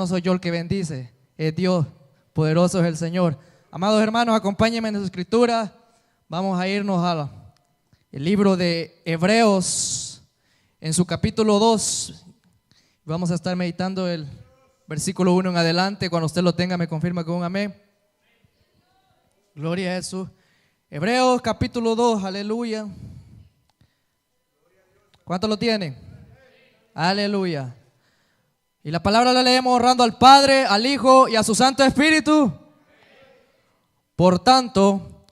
No soy yo el que bendice, es Dios, poderoso es el Señor. Amados hermanos, acompáñenme en su escritura. Vamos a irnos al libro de Hebreos, en su capítulo 2. Vamos a estar meditando el versículo 1 en adelante. Cuando usted lo tenga, me confirma con un amén. Gloria a Jesús. Hebreos capítulo 2, aleluya. ¿Cuántos lo tienen? Aleluya. Y la palabra la leemos honrando al Padre, al Hijo y a su Santo Espíritu. Por tanto,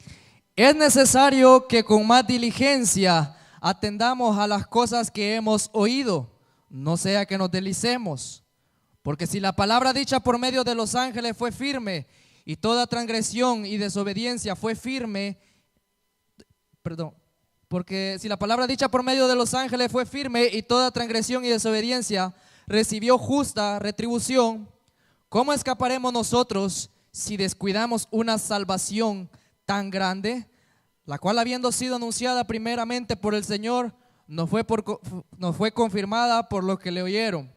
es necesario que con más diligencia atendamos a las cosas que hemos oído, no sea que nos deslicemos. Porque si la palabra dicha por medio de los ángeles fue firme, y toda transgresión y desobediencia fue firme, porque si la palabra dicha por medio de los ángeles fue firme y toda transgresión y desobediencia recibió justa retribución, ¿cómo escaparemos nosotros si descuidamos una salvación tan grande, la cual habiendo sido anunciada primeramente por el Señor, no fue confirmada por los que le oyeron?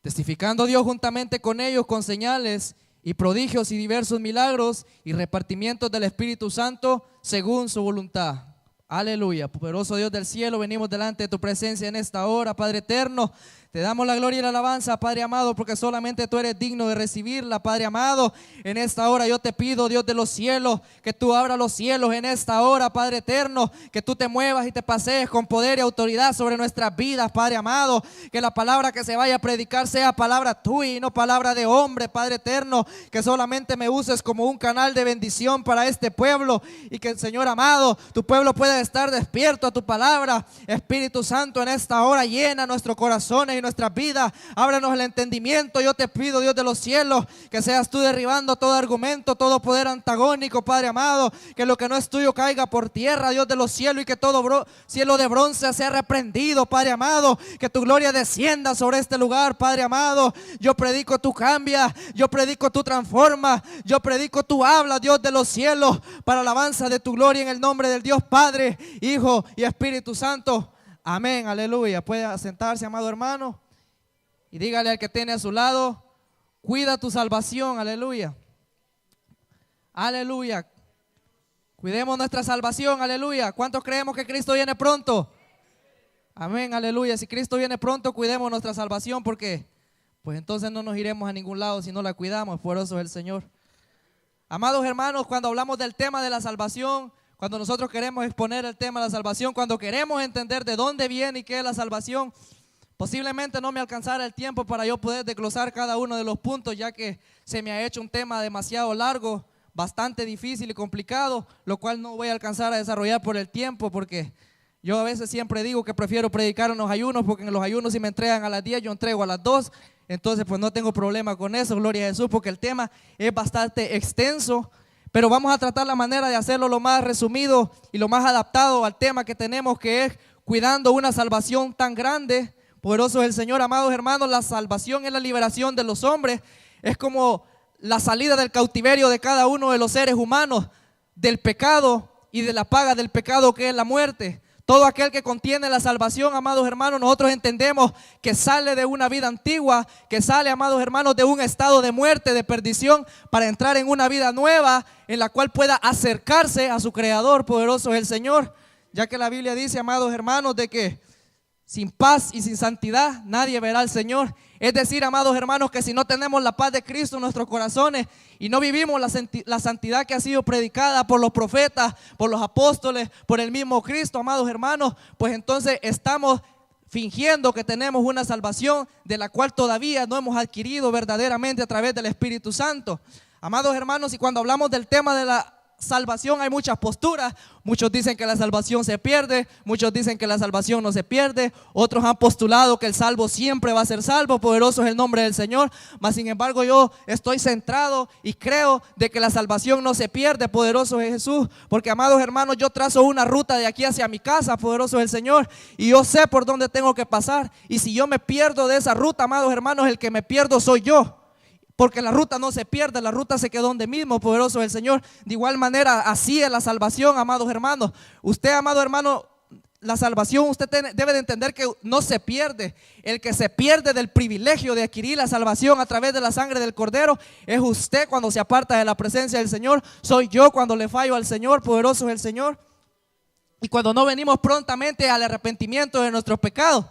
Testificando Dios juntamente con ellos con señales y prodigios y diversos milagros y repartimientos del Espíritu Santo según su voluntad. Aleluya. Poderoso Dios del cielo, venimos delante de tu presencia en esta hora, Padre eterno. Te damos la gloria y la alabanza, Padre amado, porque solamente tú eres digno de recibirla, Padre amado. En esta hora yo te pido, Dios de los cielos, que tú abras los cielos en esta hora, Padre eterno, que tú te muevas y te pasees con poder y autoridad sobre nuestras vidas, Padre amado. Que la palabra que se vaya a predicar sea palabra tuya y no palabra de hombre, Padre eterno. Que solamente me uses como un canal de bendición para este pueblo y que, Señor amado, tu pueblo pueda estar despierto a tu palabra. Espíritu Santo, en esta hora llena nuestros corazones y nuestras vidas, ábranos el entendimiento. Yo te pido, Dios de los cielos, que seas tú derribando todo argumento, todo poder antagónico, Padre amado, que lo que no es tuyo caiga por tierra, Dios de los cielos, y que todo cielo de bronce sea reprendido, Padre amado, que tu gloria descienda sobre este lugar, Padre amado. Yo predico, tú cambias, yo predico, tú transformas, yo predico, tú hablas, Dios de los cielos, para alabanza de tu gloria, en el nombre del Dios Padre, Hijo y Espíritu Santo. Amén, aleluya. Puede sentarse, amado hermano, y dígale al que tiene a su lado: cuida tu salvación, aleluya. Aleluya. Cuidemos nuestra salvación, aleluya. ¿Cuántos creemos que Cristo viene pronto? Amén, aleluya. Si Cristo viene pronto, cuidemos nuestra salvación, porque pues entonces no nos iremos a ningún lado si no la cuidamos. Poderoso es el Señor. Amados hermanos, cuando hablamos del tema de la salvación, cuando nosotros queremos exponer el tema de la salvación, cuando queremos entender de dónde viene y qué es la salvación, posiblemente no me alcanzara el tiempo para yo poder desglosar cada uno de los puntos, ya que se me ha hecho un tema demasiado largo, bastante difícil y complicado, lo cual no voy a alcanzar a desarrollar por el tiempo, porque yo a veces siempre digo que prefiero predicar en los ayunos, porque en los ayunos si me entregan a las 10, yo entrego a las 2, entonces pues no tengo problema con eso, gloria a Jesús, porque el tema es bastante extenso. Pero vamos a tratar la manera de hacerlo lo más resumido y lo más adaptado al tema que tenemos, que es cuidando una salvación tan grande. Poderoso es el Señor. Amados hermanos, la salvación es la liberación de los hombres. Es como la salida del cautiverio de cada uno de los seres humanos, del pecado y de la paga del pecado, que es la muerte. Todo aquel que contiene la salvación, amados hermanos, nosotros entendemos que sale de una vida antigua, que sale, amados hermanos, de un estado de muerte, de perdición, para entrar en una vida nueva en la cual pueda acercarse a su Creador. Poderoso es el Señor, ya que la Biblia dice, amados hermanos, de que sin paz y sin santidad nadie verá al Señor. Es decir, amados hermanos, que si no tenemos la paz de Cristo en nuestros corazones y no vivimos la santidad que ha sido predicada por los profetas, por los apóstoles, por el mismo Cristo, amados hermanos, pues entonces estamos fingiendo que tenemos una salvación de la cual todavía no hemos adquirido verdaderamente a través del Espíritu Santo. Amados hermanos, y cuando hablamos del tema de la salvación hay muchas posturas. Muchos dicen que la salvación se pierde, muchos dicen que la salvación no se pierde, otros han postulado que el salvo siempre va a ser salvo. Poderoso es el nombre del Señor. Mas sin embargo yo estoy centrado y creo de que la salvación no se pierde. Poderoso es Jesús, porque, amados hermanos, yo trazo una ruta de aquí hacia mi casa. Poderoso es el Señor, y yo sé por dónde tengo que pasar, y si yo me pierdo de esa ruta, amados hermanos, el que me pierdo soy yo. Porque la ruta no se pierde, la ruta se quedó donde mismo. Poderoso es el Señor. De igual manera, así es la salvación, amados hermanos. Usted, amado hermano, la salvación, usted debe de entender que no se pierde. El que se pierde del privilegio de adquirir la salvación a través de la sangre del Cordero es usted cuando se aparta de la presencia del Señor. Soy yo cuando le fallo al Señor, poderoso es el Señor. Y cuando no venimos prontamente al arrepentimiento de nuestros pecados.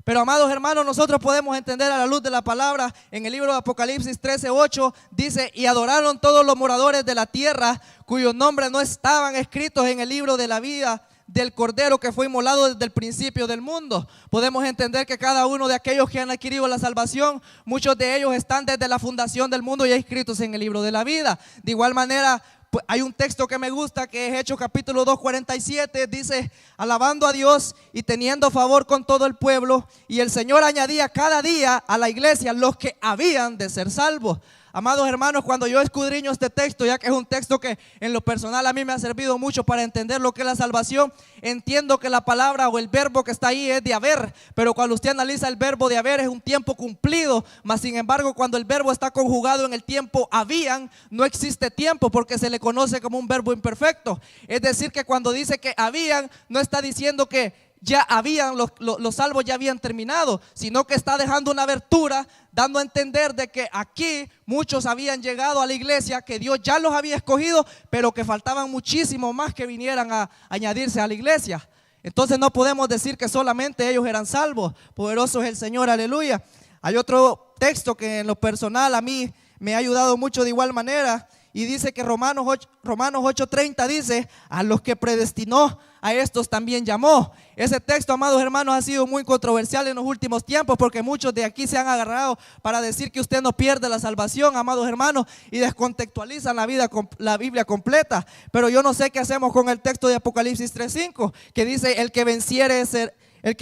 Pero amados hermanos, nosotros podemos entender a la luz de la palabra. En el libro de Apocalipsis 13:8 dice: y adoraron todos los moradores de la tierra, cuyos nombres no estaban escritos en el libro de la vida del Cordero que fue inmolado desde el principio del mundo. Podemos entender que cada uno de aquellos que han adquirido la salvación, muchos de ellos están desde la fundación del mundo ya inscritos en el libro de la vida. De igual manera, hay un texto que me gusta, que es Hechos capítulo 2:47, dice: alabando a Dios y teniendo favor con todo el pueblo, y el Señor añadía cada día a la iglesia los que habían de ser salvos. Amados hermanos, cuando yo escudriño este texto, ya que es un texto que en lo personal a mí me ha servido mucho para entender lo que es la salvación, entiendo que la palabra o el verbo que está ahí es de haber, pero cuando usted analiza el verbo de haber es un tiempo cumplido, mas sin embargo cuando el verbo está conjugado en el tiempo habían, no existe tiempo porque se le conoce como un verbo imperfecto. Es decir, que cuando dice que habían, no está diciendo que ya habían, los salvos ya habían terminado, sino que está dejando una abertura, dando a entender de que aquí muchos habían llegado a la iglesia, que Dios ya los había escogido, pero que faltaban muchísimo más que vinieran a añadirse a la iglesia. Entonces no podemos decir que solamente ellos eran salvos. Poderoso es el Señor, aleluya. Hay otro texto que en lo personal a mí me ha ayudado mucho de igual manera, y dice que Romanos 8:30 dice: a los que predestinó, a estos también llamó. Ese texto, amados hermanos, ha sido muy controversial en los últimos tiempos, porque muchos de aquí se han agarrado para decir que usted no pierde la salvación, amados hermanos, y descontextualizan la Biblia completa. Pero yo no sé qué hacemos con el texto de Apocalipsis 3:5, que dice: el que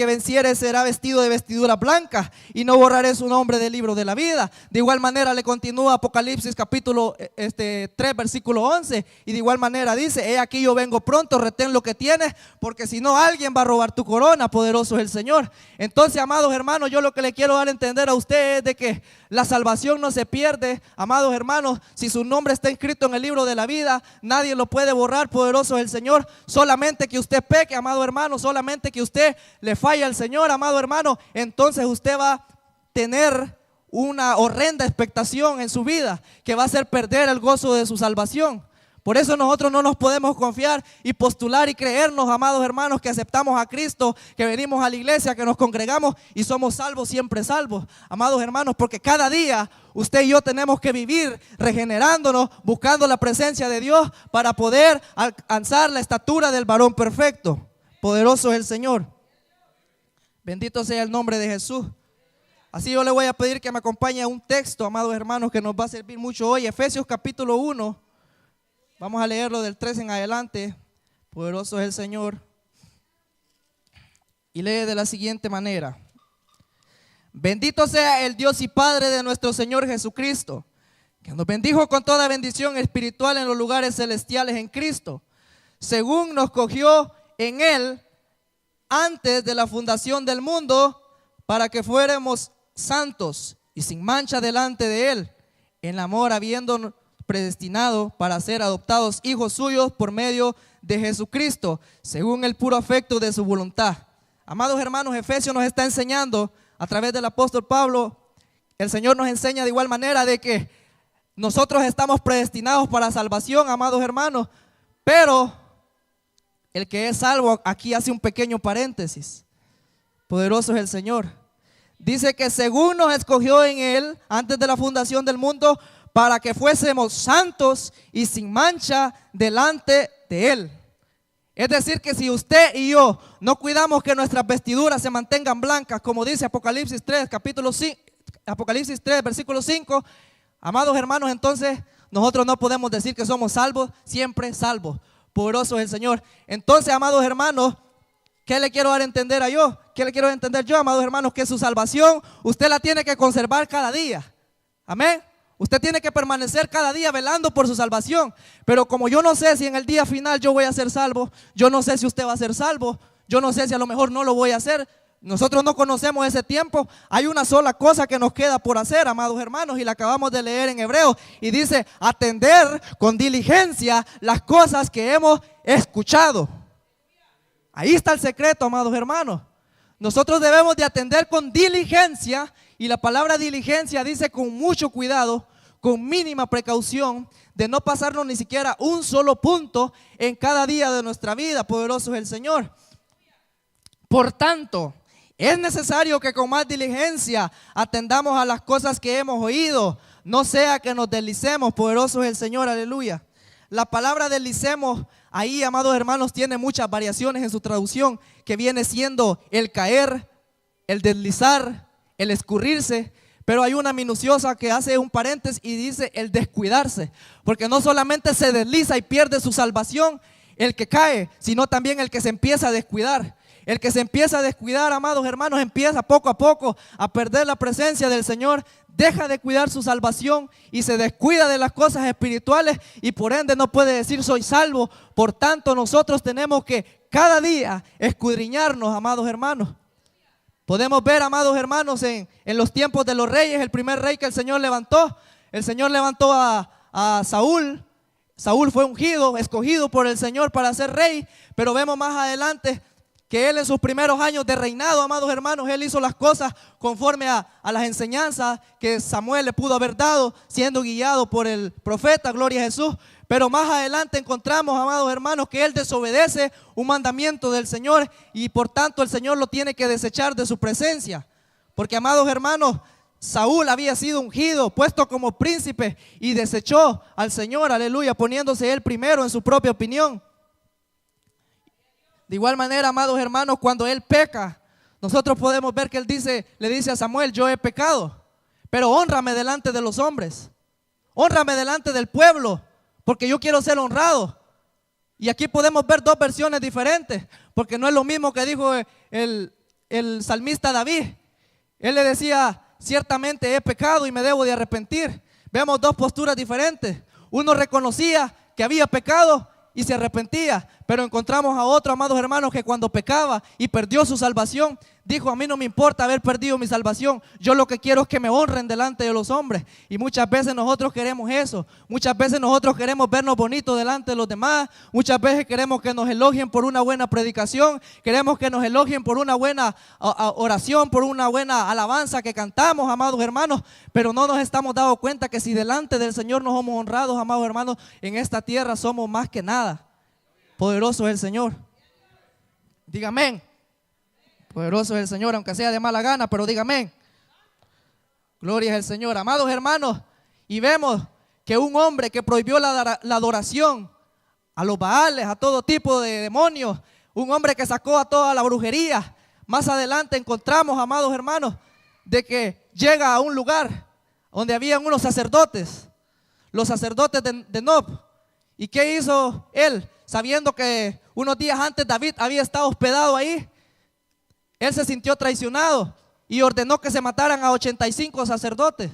venciere será vestido de vestidura blanca, y no borraré su nombre del libro de la vida. De igual manera le continúa Apocalipsis capítulo 3 versículo 11, y de igual manera dice: he aquí yo vengo pronto, retén lo que tienes, porque si no alguien va a robar tu corona. Poderoso es el Señor. Entonces, amados hermanos, yo lo que le quiero dar a entender a usted es de que la salvación no se pierde, amados hermanos. Si su nombre está inscrito en el libro de la vida, nadie lo puede borrar. Poderoso es el Señor. Solamente que usted peque, amado hermano, solamente que usted le falla al Señor, amado hermano, entonces usted va a tener una horrenda expectación en su vida que va a hacer perder el gozo de su salvación. Por eso nosotros no nos podemos confiar y postular y creernos, amados hermanos, que aceptamos a Cristo, que venimos a la iglesia, que nos congregamos y somos salvos, siempre salvos, amados hermanos, porque cada día usted y yo tenemos que vivir regenerándonos, buscando la presencia de Dios para poder alcanzar la estatura del varón perfecto. Poderoso es el Señor. Bendito sea el nombre de Jesús. Así yo le voy a pedir que me acompañe a un texto, amados hermanos, que nos va a servir mucho hoy. Efesios capítulo 1. Vamos a leerlo del 3 en adelante. Poderoso es el Señor. Y lee de la siguiente manera: bendito sea el Dios y Padre de nuestro Señor Jesucristo, que nos bendijo con toda bendición espiritual en los lugares celestiales en Cristo, según nos cogió en Él antes de la fundación del mundo, para que fuéramos santos y sin mancha delante de Él, en amor, habiendo predestinado para ser adoptados hijos suyos por medio de Jesucristo, según el puro afecto de su voluntad. Amados hermanos, Efesios nos está enseñando a través del apóstol Pablo, el Señor nos enseña de igual manera de que nosotros estamos predestinados para salvación, amados hermanos, pero el que es salvo, aquí hace un pequeño paréntesis. Poderoso es el Señor. Dice que según nos escogió en Él antes de la fundación del mundo, para que fuésemos santos y sin mancha delante de Él. Es decir, que si usted y yo no cuidamos que nuestras vestiduras se mantengan blancas, como dice Apocalipsis 3, Apocalipsis 3, versículo 5, amados hermanos, entonces nosotros no podemos decir que somos salvos, siempre salvos. Poderoso es el Señor. Entonces, amados hermanos, ¿qué le quiero dar a entender a yo? ¿Qué le quiero entender yo, amados hermanos? Que su salvación usted la tiene que conservar cada día. Amén. Usted tiene que permanecer cada día velando por su salvación. Pero como yo no sé si en el día final yo voy a ser salvo, yo no sé si usted va a ser salvo, yo no sé si a lo mejor no lo voy a hacer. Nosotros no conocemos ese tiempo. Hay una sola cosa que nos queda por hacer, amados hermanos, y la acabamos de leer en Hebreos, y dice: atender con diligencia las cosas que hemos escuchado. Ahí está el secreto, amados hermanos. Nosotros debemos de atender con diligencia, y la palabra diligencia dice con mucho cuidado, con mínima precaución, de no pasarnos ni siquiera un solo punto en cada día de nuestra vida. Poderoso es el Señor. Por tanto, es necesario que con más diligencia atendamos a las cosas que hemos oído, no sea que nos deslicemos. Poderoso es el Señor, aleluya. La palabra deslicemos ahí, amados hermanos, tiene muchas variaciones en su traducción, que viene siendo el caer, el deslizar, el escurrirse. Pero hay una minuciosa que hace un paréntesis y dice el descuidarse, porque no solamente se desliza y pierde su salvación el que cae, sino también el que se empieza a descuidar. El que se empieza a descuidar, amados hermanos, empieza poco a poco a perder la presencia del Señor, deja de cuidar su salvación y se descuida de las cosas espirituales, y por ende no puede decir soy salvo. Por tanto, nosotros tenemos que cada día escudriñarnos, amados hermanos. Podemos ver, amados hermanos, en los tiempos de los reyes, el primer rey que el Señor levantó a Saúl. Saúl fue ungido, escogido por el Señor para ser rey, pero vemos más adelante que él en sus primeros años de reinado, amados hermanos, él hizo las cosas conforme a las enseñanzas que Samuel le pudo haber dado, siendo guiado por el profeta, gloria a Jesús. Pero más adelante encontramos, amados hermanos, que él desobedece un mandamiento del Señor, y por tanto el Señor lo tiene que desechar de su presencia. Porque, amados hermanos, Saúl había sido ungido, puesto como príncipe, y desechó al Señor, aleluya, poniéndose él primero en su propia opinión. De igual manera, amados hermanos, cuando él peca, nosotros podemos ver que él le dice a Samuel: yo he pecado, pero hónrame delante de los hombres, hónrame delante del pueblo, porque yo quiero ser honrado. Y aquí podemos ver dos versiones diferentes, porque no es lo mismo que dijo el salmista David. Él le decía: ciertamente he pecado y me debo de arrepentir. Vemos dos posturas diferentes. Uno reconocía que había pecado y se arrepentía, pero encontramos a otro, amados hermanos, que cuando pecaba y perdió su salvación, dijo: a mí no me importa haber perdido mi salvación, yo lo que quiero es que me honren delante de los hombres. Y muchas veces nosotros queremos eso, muchas veces nosotros queremos vernos bonitos delante de los demás, muchas veces queremos que nos elogien por una buena predicación, queremos que nos elogien por una buena oración, por una buena alabanza que cantamos, amados hermanos, pero no nos estamos dando cuenta que si delante del Señor nos somos honrados, amados hermanos, en esta tierra somos más que nada. Poderoso es el Señor. Diga amén. Poderoso es el Señor, aunque sea de mala gana, pero diga amén. Gloria es el Señor, amados hermanos. Y vemos que un hombre que prohibió la adoración a los baales, a todo tipo de demonios, un hombre que sacó a toda la brujería. Más adelante encontramos, amados hermanos, de que llega a un lugar donde habían unos sacerdotes, los sacerdotes de Nob. ¿Y qué hizo él? Sabiendo que unos días antes David había estado hospedado ahí, él se sintió traicionado y ordenó que se mataran a 85 sacerdotes.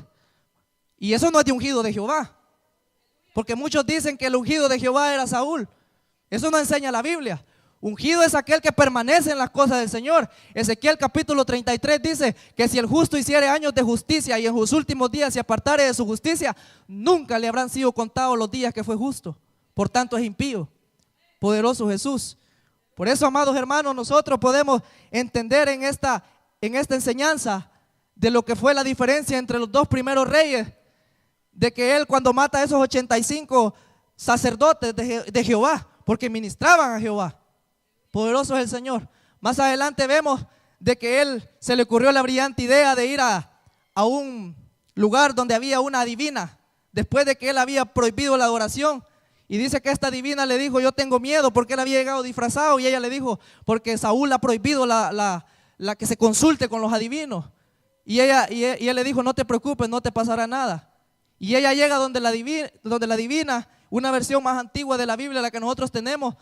Y eso no es de ungido de Jehová, porque muchos dicen que el ungido de Jehová era Saúl. Eso no enseña la Biblia. Ungido es aquel que permanece en las cosas del Señor. Ezequiel capítulo 33 dice que si el justo hiciere años de justicia y en sus últimos días se apartare de su justicia, nunca le habrán sido contados los días que fue justo. Por tanto es impío. Poderoso Jesús. Por eso, amados hermanos, nosotros podemos entender en esta enseñanza de lo que fue la diferencia entre los dos primeros reyes, de que él, cuando mata a esos 85 sacerdotes de Jehová, porque ministraban a Jehová, poderoso es el Señor. Más adelante vemos de que él se le ocurrió la brillante idea de ir a un lugar donde había una adivina, después de que él había prohibido la adoración. Y dice que esta divina le dijo: yo tengo miedo, porque él había llegado disfrazado. Y ella le dijo: porque Saúl ha prohibido la que se consulte con los adivinos. Y él le dijo: no te preocupes, no te pasará nada. Y ella llega donde la divina, una versión más antigua de la Biblia, la que nosotros tenemos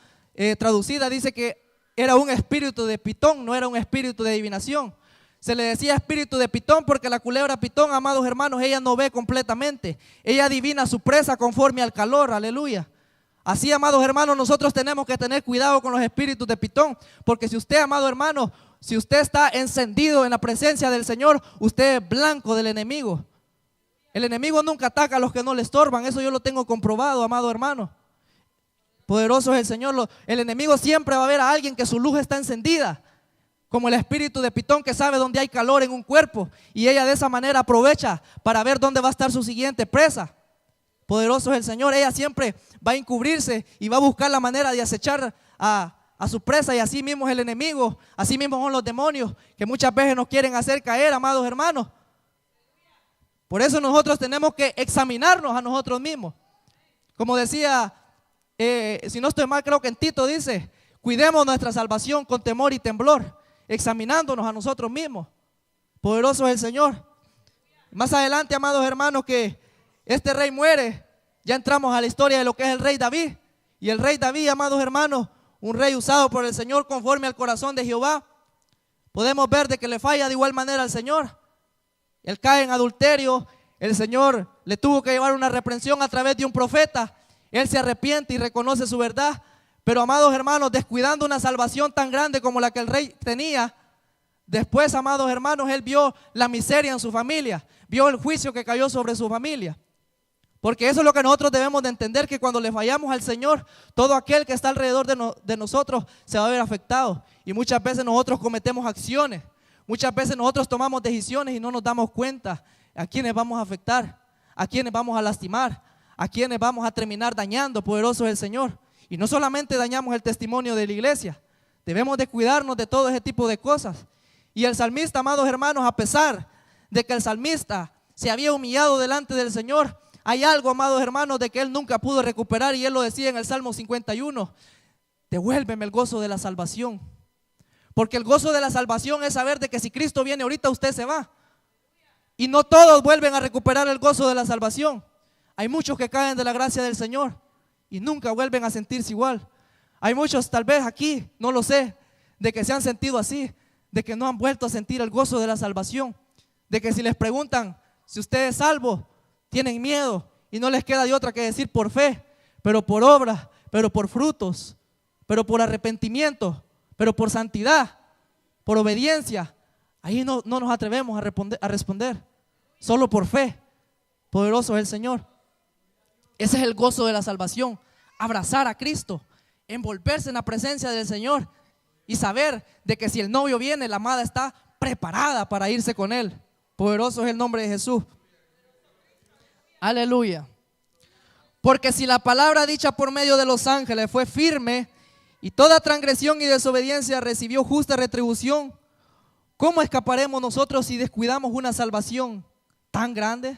traducida, dice que era un espíritu de Pitón, no era un espíritu de adivinación. Se le decía espíritu de Pitón porque la culebra Pitón, amados hermanos, ella no ve completamente. Ella adivina su presa conforme al calor, aleluya. Así, amados hermanos, nosotros tenemos que tener cuidado con los espíritus de Pitón, porque si usted, amado hermano, si usted está encendido en la presencia del Señor, usted es blanco del enemigo. El enemigo nunca ataca a los que no le estorban, eso yo lo tengo comprobado, amado hermano. Poderoso es el Señor. El enemigo siempre va a ver a alguien que su luz está encendida, como el espíritu de Pitón, que sabe dónde hay calor en un cuerpo, y ella de esa manera aprovecha para ver dónde va a estar su siguiente presa. Poderoso es el Señor. Ella siempre va a encubrirse y va a buscar la manera de acechar a su presa, y así mismo es el enemigo, así mismo son los demonios que muchas veces nos quieren hacer caer, amados hermanos. Por eso nosotros tenemos que examinarnos a nosotros mismos. Como decía, si no estoy mal, creo que en Tito dice: cuidemos nuestra salvación con temor y temblor, examinándonos a nosotros mismos. Poderoso es el Señor. Más adelante, amados hermanos, que este rey muere, ya entramos a la historia de lo que es el rey David. Y el rey David, amados hermanos, un rey usado por el Señor conforme al corazón de Jehová. Podemos ver de que le falla de igual manera al Señor. Él cae en adulterio. El Señor le tuvo que llevar una reprensión a través de un profeta. Él se arrepiente y reconoce su verdad. Pero, amados hermanos, descuidando una salvación tan grande como la que el rey tenía, después, amados hermanos, él vio la miseria en su familia, vio el juicio que cayó sobre su familia. Porque eso es lo que nosotros debemos de entender, que cuando le fallamos al Señor, todo aquel que está alrededor de nosotros se va a ver afectado. Y muchas veces nosotros cometemos acciones, muchas veces nosotros tomamos decisiones y no nos damos cuenta a quiénes vamos a afectar, a quiénes vamos a lastimar, a quiénes vamos a terminar dañando. Poderoso es el Señor. Y no solamente dañamos el testimonio de la iglesia, debemos de cuidarnos de todo ese tipo de cosas. Y el salmista, amados hermanos, a pesar de que el salmista se había humillado delante del Señor, hay algo, amados hermanos, de que él nunca pudo recuperar, y él lo decía en el Salmo 51: devuélveme el gozo de la salvación. Porque el gozo de la salvación es saber de que si Cristo viene ahorita, usted se va. Y no todos vuelven a recuperar el gozo de la salvación. Hay muchos que caen de la gracia del Señor y nunca vuelven a sentirse igual. Hay muchos, tal vez aquí, no lo sé, de que se han sentido así, de que no han vuelto a sentir el gozo de la salvación, de que si les preguntan si usted es salvo, tienen miedo y no les queda de otra que decir por fe, pero por obra, pero por frutos, pero por arrepentimiento, pero por santidad, por obediencia. Ahí no nos atrevemos a responder, solo por fe. Poderoso es el Señor. Ese es el gozo de la salvación: abrazar a Cristo, envolverse en la presencia del Señor y saber de que si el novio viene, la amada está preparada para irse con él. Poderoso es el nombre de Jesús. Aleluya. Porque si la palabra dicha por medio de los ángeles fue firme, y toda transgresión y desobediencia recibió justa retribución, ¿cómo escaparemos nosotros si descuidamos una salvación tan grande?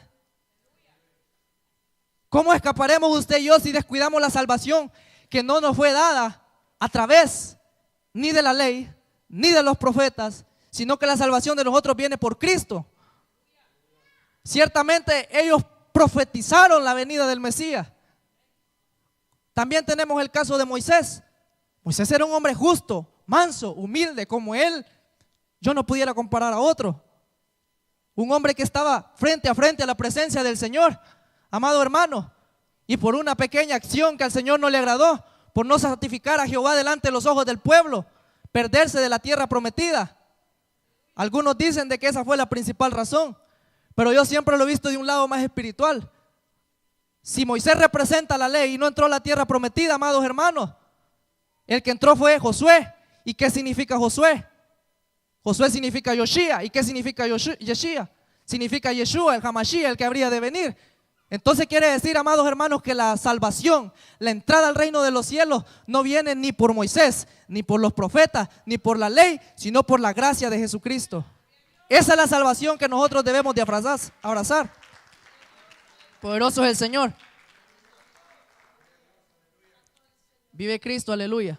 ¿Cómo escaparemos usted y yo si descuidamos la salvación que no nos fue dada a través ni de la ley, ni de los profetas, sino que la salvación de nosotros viene por Cristo? Ciertamente ellos profetizaron la venida del Mesías. También tenemos el caso de Moisés. Moisés era un hombre justo, manso, humilde, como él. Yo no pudiera comparar a otro. Un hombre que estaba frente a la presencia del Señor, amado hermano, y por una pequeña acción que al Señor no le agradó, por no santificar a Jehová delante de los ojos del pueblo, perderse de la tierra prometida. Algunos dicen de que esa fue la principal razón, pero yo siempre lo he visto de un lado más espiritual. Si Moisés representa la ley y no entró a la tierra prometida, amados hermanos, el que entró fue Josué. ¿Y qué significa Josué? Josué significa Yoshía. ¿Y qué significa Yeshua? Significa Yeshua, el Hamashia, el que habría de venir. Entonces quiere decir, amados hermanos, que la salvación, la entrada al reino de los cielos, no viene ni por Moisés, ni por los profetas, ni por la ley, sino por la gracia de Jesucristo. Esa es la salvación que nosotros debemos de abrazar. Poderoso es el Señor. Vive Cristo, aleluya.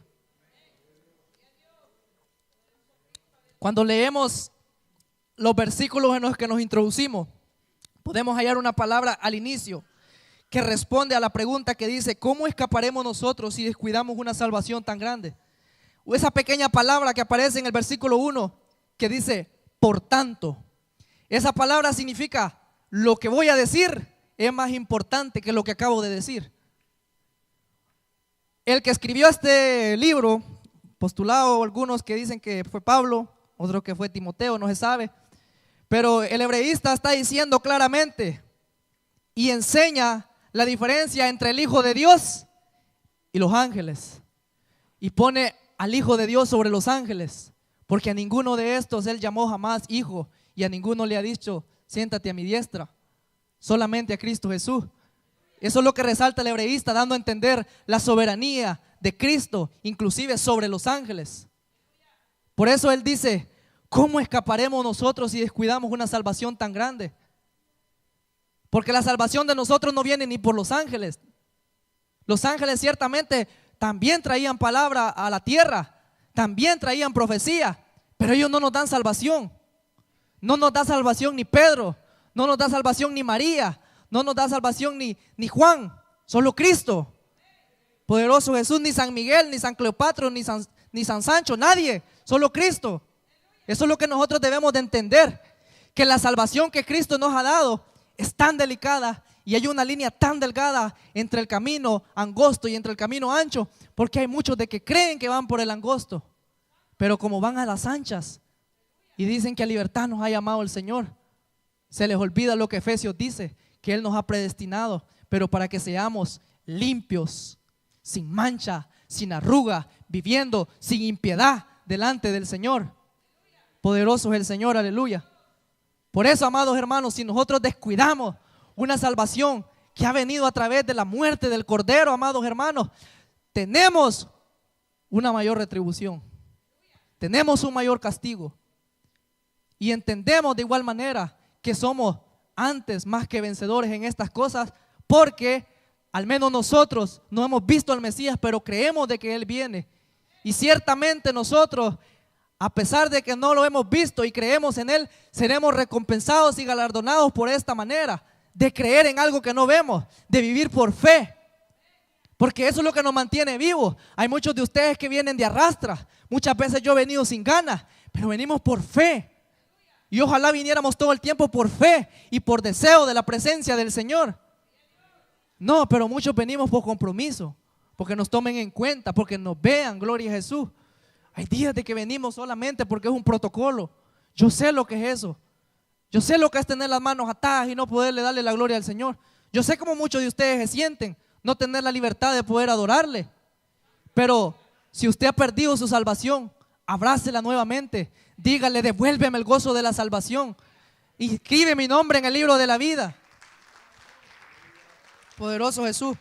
Cuando leemos los versículos en los que nos introducimos, podemos hallar una palabra al inicio que responde a la pregunta que dice: ¿cómo escaparemos nosotros si descuidamos una salvación tan grande? O esa pequeña palabra que aparece en el versículo 1 que dice: por tanto. Esa palabra significa: lo que voy a decir es más importante que lo que acabo de decir. El que escribió este libro, postulado algunos que dicen que fue Pablo, otros que fue Timoteo, no se sabe, pero el hebreísta está diciendo claramente y enseña la diferencia entre el Hijo de Dios y los ángeles. Y pone al Hijo de Dios sobre los ángeles, porque a ninguno de estos Él llamó jamás hijo, y a ninguno le ha dicho, siéntate a mi diestra, solamente a Cristo Jesús. Eso es lo que resalta el hebreísta, dando a entender la soberanía de Cristo, inclusive sobre los ángeles. Por eso Él dice, ¿cómo escaparemos nosotros si descuidamos una salvación tan grande? Porque la salvación de nosotros no viene ni por los ángeles. Los ángeles ciertamente también traían palabra a la tierra, también traían profecía, pero ellos no nos dan salvación. No nos da salvación ni Pedro, no nos da salvación ni María, no nos da salvación ni Juan, solo Cristo. Poderoso Jesús, ni San Miguel, ni San Cleopatra, ni San Sancho, nadie, solo Cristo. Eso es lo que nosotros debemos de entender, que la salvación que Cristo nos ha dado es tan delicada y hay una línea tan delgada entre el camino angosto y entre el camino ancho, porque hay muchos de que creen que van por el angosto, pero como van a las anchas y dicen que a libertad nos ha llamado el Señor, se les olvida lo que Efesios dice, que Él nos ha predestinado, pero para que seamos limpios, sin mancha, sin arruga, viviendo sin impiedad delante del Señor. Poderoso es el Señor, aleluya. Por eso, amados hermanos, si nosotros descuidamos una salvación que ha venido a través de la muerte del Cordero, amados hermanos, tenemos una mayor retribución, tenemos un mayor castigo. Y entendemos de igual manera que somos antes más que vencedores en estas cosas, porque al menos nosotros no hemos visto al Mesías, pero creemos de que Él viene. Y ciertamente nosotros, a pesar de que no lo hemos visto y creemos en Él, seremos recompensados y galardonados por esta manera, de creer en algo que no vemos, de vivir por fe. Porque eso es lo que nos mantiene vivos. Hay muchos de ustedes que vienen de arrastra. Muchas veces yo he venido sin ganas, pero venimos por fe. Y ojalá viniéramos todo el tiempo por fe y por deseo de la presencia del Señor. No, pero muchos venimos por compromiso, porque nos tomen en cuenta, porque nos vean, gloria a Jesús. Hay días de que venimos solamente porque es un protocolo. Yo sé lo que es eso. Yo sé lo que es tener las manos atadas y no poderle darle la gloria al Señor. Yo sé cómo muchos de ustedes se sienten, no tener la libertad de poder adorarle. Pero si usted ha perdido su salvación, abrácela nuevamente. Dígale, devuélveme el gozo de la salvación. Y escribe mi nombre en el libro de la vida. Poderoso Jesús.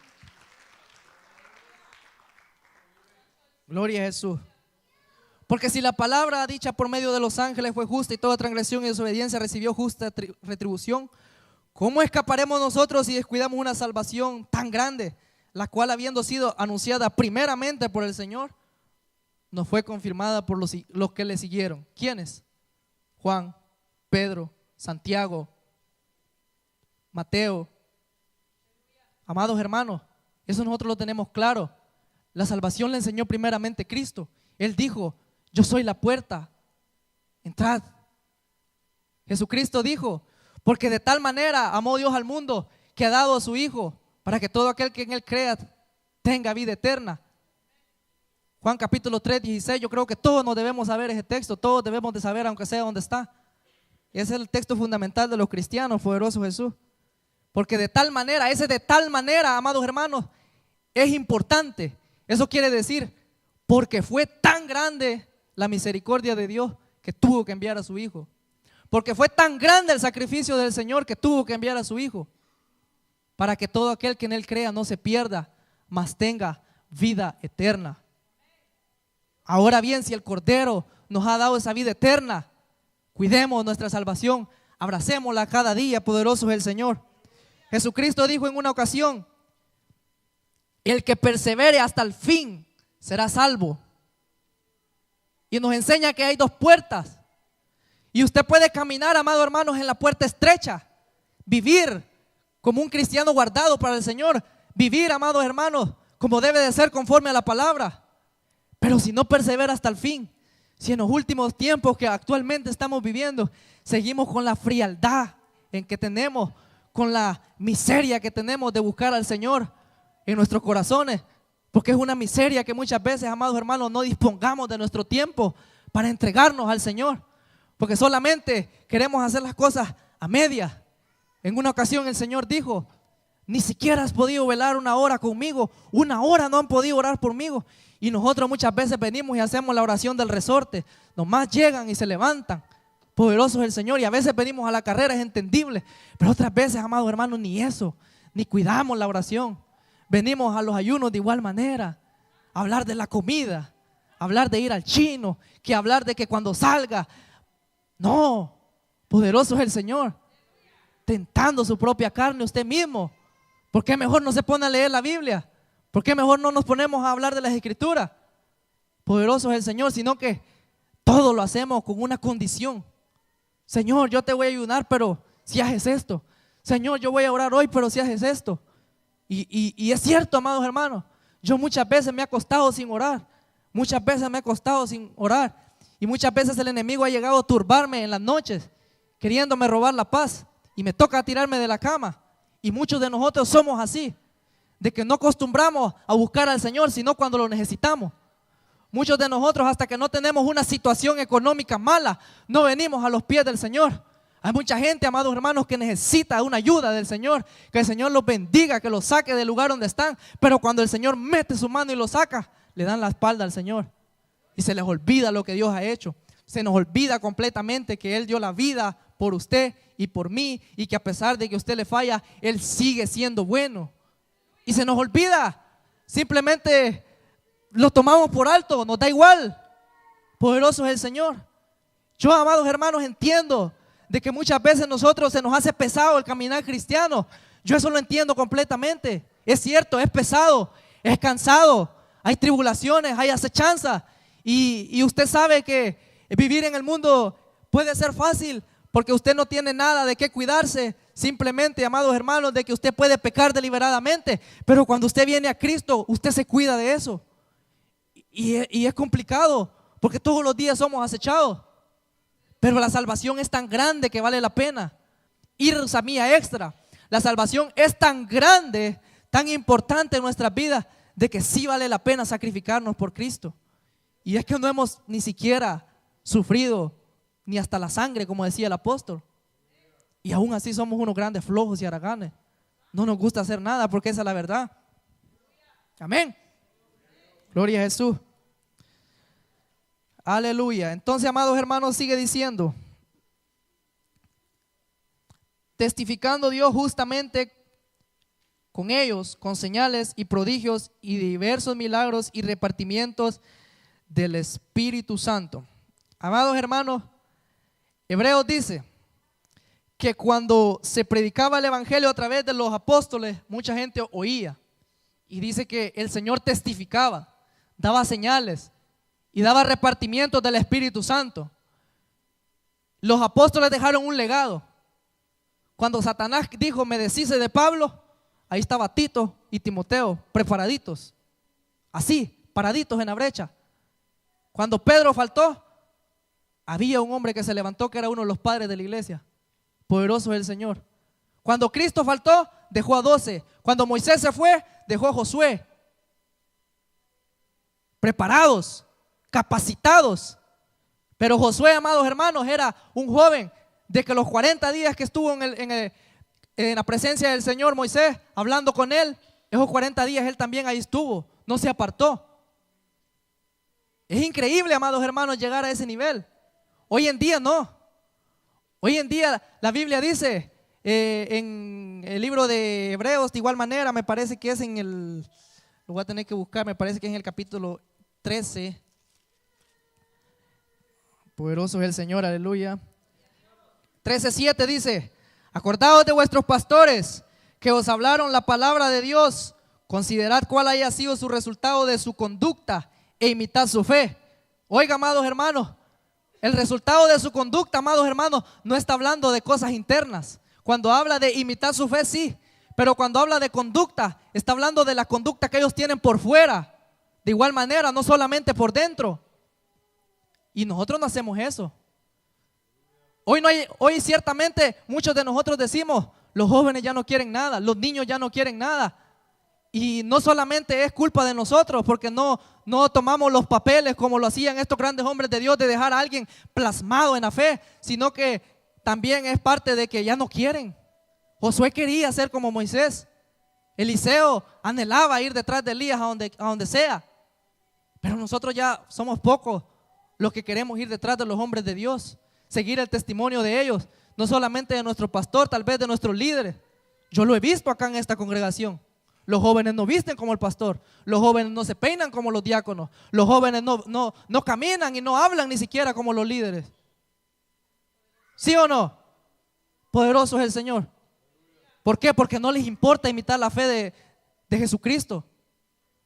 Gloria a Jesús. Porque si la palabra dicha por medio de los ángeles fue justa y toda transgresión y desobediencia recibió justa retribución, ¿cómo escaparemos nosotros si descuidamos una salvación tan grande, la cual habiendo sido anunciada primeramente por el Señor, nos fue confirmada por los que le siguieron? ¿Quiénes? Juan, Pedro, Santiago, Mateo. Amados hermanos, eso nosotros lo tenemos claro. La salvación la enseñó primeramente Cristo. Él dijo, yo soy la puerta, entrad. Jesucristo dijo, porque de tal manera amó Dios al mundo que ha dado a su Hijo para que todo aquel que en Él crea tenga vida eterna. Juan capítulo 3, 16, yo creo que todos nos debemos saber ese texto, todos debemos de saber aunque sea dónde está. Ese es el texto fundamental de los cristianos, poderoso Jesús. Porque de tal manera, ese de tal manera, amados hermanos, es importante. Eso quiere decir, porque fue tan grande la misericordia de Dios que tuvo que enviar a su Hijo. Porque fue tan grande el sacrificio del Señor que tuvo que enviar a su Hijo. Para que todo aquel que en Él crea no se pierda, mas tenga vida eterna. Ahora bien, si el Cordero nos ha dado esa vida eterna, cuidemos nuestra salvación, abracémosla cada día, poderoso es el Señor. Jesucristo dijo en una ocasión, el que persevere hasta el fin será salvo. Y nos enseña que hay dos puertas. Y usted puede caminar, amados hermanos, en la puerta estrecha, vivir como un cristiano guardado para el Señor, vivir, amados hermanos, como debe de ser conforme a la palabra. Pero si no persevera hasta el fin, si en los últimos tiempos que actualmente estamos viviendo, seguimos con la frialdad en que tenemos, con la miseria que tenemos de buscar al Señor en nuestros corazones, porque es una miseria que muchas veces, amados hermanos, no dispongamos de nuestro tiempo para entregarnos al Señor, porque solamente queremos hacer las cosas a medias. En una ocasión el Señor dijo, ni siquiera has podido velar una hora conmigo, una hora no han podido orar conmigo. Y nosotros muchas veces venimos y hacemos la oración del resorte, nomás llegan y se levantan. Poderoso es el Señor, y a veces venimos a la carrera, es entendible, pero otras veces, amados hermanos, ni eso, ni cuidamos la oración. Venimos a los ayunos de igual manera, a hablar de la comida, a hablar de ir al chino, que hablar de que cuando salga. No, poderoso es el Señor, tentando su propia carne usted mismo. ¿Por qué mejor no se pone a leer la Biblia? ¿Por qué mejor no nos ponemos a hablar de las Escrituras? Poderoso es el Señor, sino que todo lo hacemos con una condición. Señor, yo te voy a ayudar, pero si haces esto. Señor, yo voy a orar hoy, pero si haces esto. Y es cierto, amados hermanos, yo muchas veces me he acostado sin orar. Muchas veces me he acostado sin orar. Y muchas veces el enemigo ha llegado a turbarme en las noches, queriéndome robar la paz. Y me toca tirarme de la cama. Y muchos de nosotros somos así, de que no acostumbramos a buscar al Señor, sino cuando lo necesitamos. Muchos de nosotros, hasta que no tenemos una situación económica mala, no venimos a los pies del Señor. Hay mucha gente, amados hermanos, que necesita una ayuda del Señor, que el Señor los bendiga, que los saque del lugar donde están. Pero cuando el Señor mete su mano y los saca, le dan la espalda al Señor. Y se les olvida lo que Dios ha hecho. Se nos olvida completamente que Él dio la vida por usted y por mí, y que a pesar de que usted le falla, Él sigue siendo bueno. Y se nos olvida, simplemente lo tomamos por alto, nos da igual. Poderoso es el Señor. Yo, amados hermanos, entiendo de que muchas veces nosotros se nos hace pesado el caminar cristiano. Yo eso lo entiendo completamente. Es cierto, es pesado, es cansado, hay tribulaciones, hay acechanzas. Y usted sabe que vivir en el mundo puede ser fácil porque usted no tiene nada de qué cuidarse. Simplemente, amados hermanos, de que usted puede pecar deliberadamente. Pero cuando usted viene a Cristo, usted se cuida de eso. Y es complicado porque todos los días somos acechados. Pero la salvación es tan grande que vale la pena ir a mía extra. La salvación es tan grande, tan importante en nuestras vidas, de que sí vale la pena sacrificarnos por Cristo. Y es que no hemos ni siquiera sufrido ni hasta la sangre, como decía el apóstol. Y aún así somos unos grandes flojos y haraganes. No nos gusta hacer nada porque esa es la verdad. Amén. Gloria a Jesús. Aleluya. Entonces, amados hermanos, sigue diciendo: testificando Dios justamente con ellos, con señales y prodigios y diversos milagros y repartimientos del Espíritu Santo. Amados hermanos, Hebreos dice que cuando se predicaba el evangelio a través de los apóstoles, mucha gente oía. Y dice que el Señor testificaba, daba señales y daba repartimientos del Espíritu Santo. Los apóstoles dejaron un legado. Cuando Satanás dijo: me deshice de Pablo, ahí estaba Tito y Timoteo preparaditos, así, paraditos en la brecha. Cuando Pedro faltó, había un hombre que se levantó, que era uno de los padres de la iglesia. Poderoso es el Señor. Cuando Cristo faltó, dejó a 12. Cuando Moisés se fue, dejó a Josué. Preparados, capacitados. Pero Josué, amados hermanos, era un joven de que los 40 días que estuvo en la presencia del Señor Moisés, hablando con él, esos 40 días él también ahí estuvo, no se apartó. Es increíble, amados hermanos, llegar a ese nivel. Hoy en día no. Hoy en día la Biblia dice en el libro de Hebreos, de igual manera, me parece que es lo voy a tener que buscar, me parece que es en el capítulo 13. Poderoso es el Señor, aleluya. 13:7 dice: acordaos de vuestros pastores que os hablaron la palabra de Dios, considerad cuál haya sido su resultado de su conducta e imitad su fe. Oiga, amados hermanos, el resultado de su conducta, amados hermanos, no está hablando de cosas internas. Cuando habla de imitar su fe, sí, pero cuando habla de conducta, está hablando de la conducta que ellos tienen por fuera. De igual manera, no solamente por dentro. Y nosotros no hacemos eso. Hoy ciertamente muchos de nosotros decimos: los jóvenes ya no quieren nada, los niños ya no quieren nada. Y no solamente es culpa de nosotros, porque no tomamos los papeles como lo hacían estos grandes hombres de Dios, de dejar a alguien plasmado en la fe, sino que también es parte de que ya no quieren. Josué quería ser como Moisés, Eliseo anhelaba ir detrás de Elías a donde sea. Pero nosotros ya somos pocos los que queremos ir detrás de los hombres de Dios, seguir el testimonio de ellos, no solamente de nuestro pastor, tal vez de nuestros líderes. Yo lo he visto acá en esta congregación. Los jóvenes no visten como el pastor, los jóvenes no se peinan como los diáconos, los jóvenes no caminan y no hablan ni siquiera como los líderes. ¿Sí o no? Poderoso es el Señor. ¿Por qué? Porque no les importa imitar la fe de Jesucristo.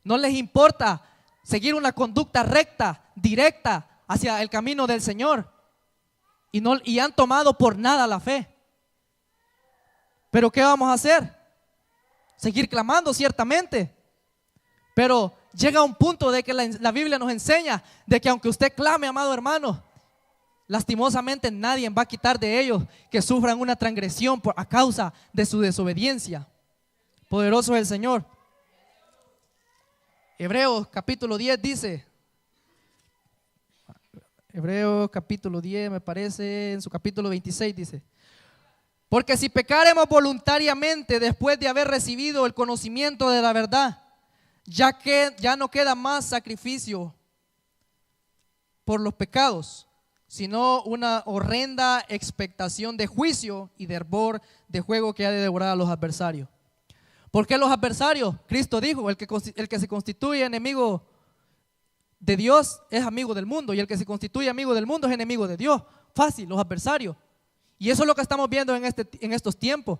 No les importa seguir una conducta recta, directa hacia el camino del Señor. Y han tomado por nada la fe. Pero ¿qué vamos a hacer? Seguir clamando, ciertamente. Pero llega un punto de que la Biblia nos enseña de que aunque usted clame, amado hermano, lastimosamente nadie va a quitar de ellos que sufran una transgresión a causa de su desobediencia. Poderoso es el Señor. Hebreos capítulo 10 dice, Hebreos capítulo 10 me parece, en su capítulo 26 dice: porque si pecaremos voluntariamente después de haber recibido el conocimiento de la verdad, ya no queda más sacrificio por los pecados, sino una horrenda expectación de juicio y de hervor de fuego que ha de devorar a los adversarios. ¿Por qué los adversarios? Cristo dijo, el que se constituye enemigo de Dios es amigo del mundo, y el que se constituye amigo del mundo es enemigo de Dios. Fácil, los adversarios. Y eso es lo que estamos viendo en estos tiempos.